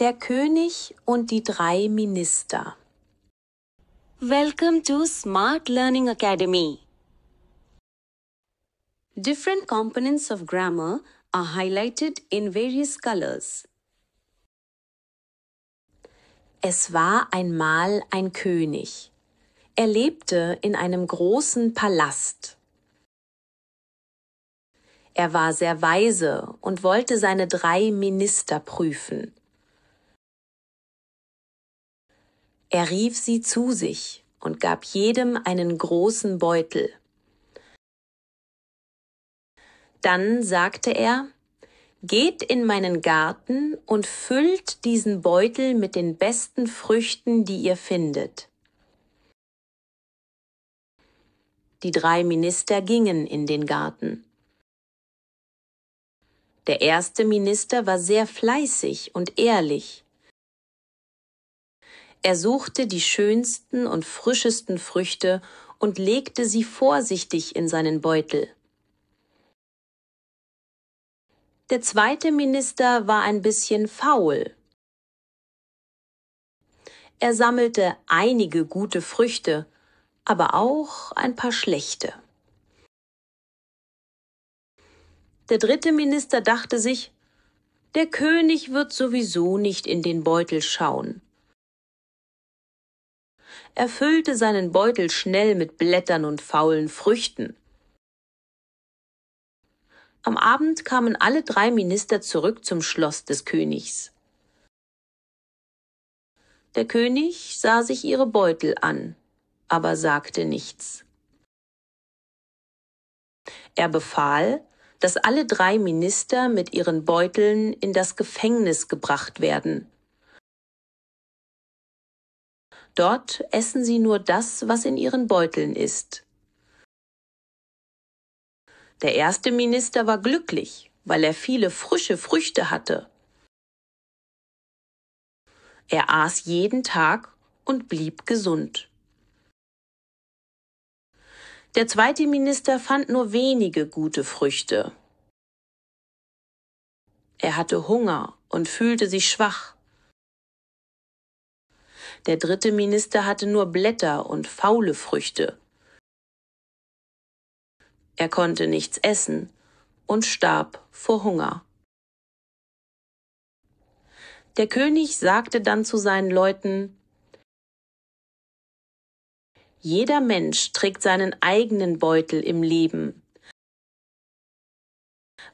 Der König und die 3 Minister. Welcome to Smart Learning Academy. Different components of grammar are highlighted in various colors. Es war einmal ein König. Er lebte in einem großen Palast. Er war sehr weise und wollte seine 3 Minister prüfen. Er rief sie zu sich und gab jedem einen großen Beutel. Dann sagte er: Geht in meinen Garten und füllt diesen Beutel mit den besten Früchten, die ihr findet. Die 3 Minister gingen in den Garten. Der erste Minister war sehr fleißig und ehrlich. Er suchte die schönsten und frischesten Früchte und legte sie vorsichtig in seinen Beutel. Der zweite Minister war ein bisschen faul. Er sammelte einige gute Früchte, aber auch ein paar schlechte. Der dritte Minister dachte sich: Der König wird sowieso nicht in den Beutel schauen. Er füllte seinen Beutel schnell mit Blättern und faulen Früchten. Am Abend kamen alle 3 Minister zurück zum Schloss des Königs. Der König sah sich ihre Beutel an, aber sagte nichts. Er befahl, dass alle 3 Minister mit ihren Beuteln in das Gefängnis gebracht werden. Dort essen sie nur das, was in ihren Beuteln ist. Der erste Minister war glücklich, weil er viele frische Früchte hatte. Er aß jeden Tag und blieb gesund. Der zweite Minister fand nur wenige gute Früchte. Er hatte Hunger und fühlte sich schwach. Der dritte Minister hatte nur Blätter und faule Früchte. Er konnte nichts essen und starb vor Hunger. Der König sagte dann zu seinen Leuten: Jeder Mensch trägt seinen eigenen Beutel im Leben.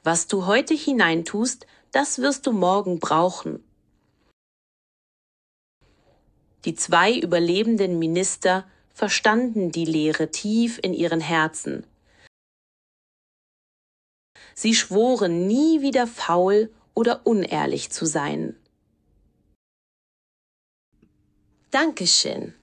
Was du heute hineintust, das wirst du morgen brauchen. Die 2 überlebenden Minister verstanden die Lehre tief in ihren Herzen. Sie schworen, nie wieder faul oder unehrlich zu sein. Dankeschön.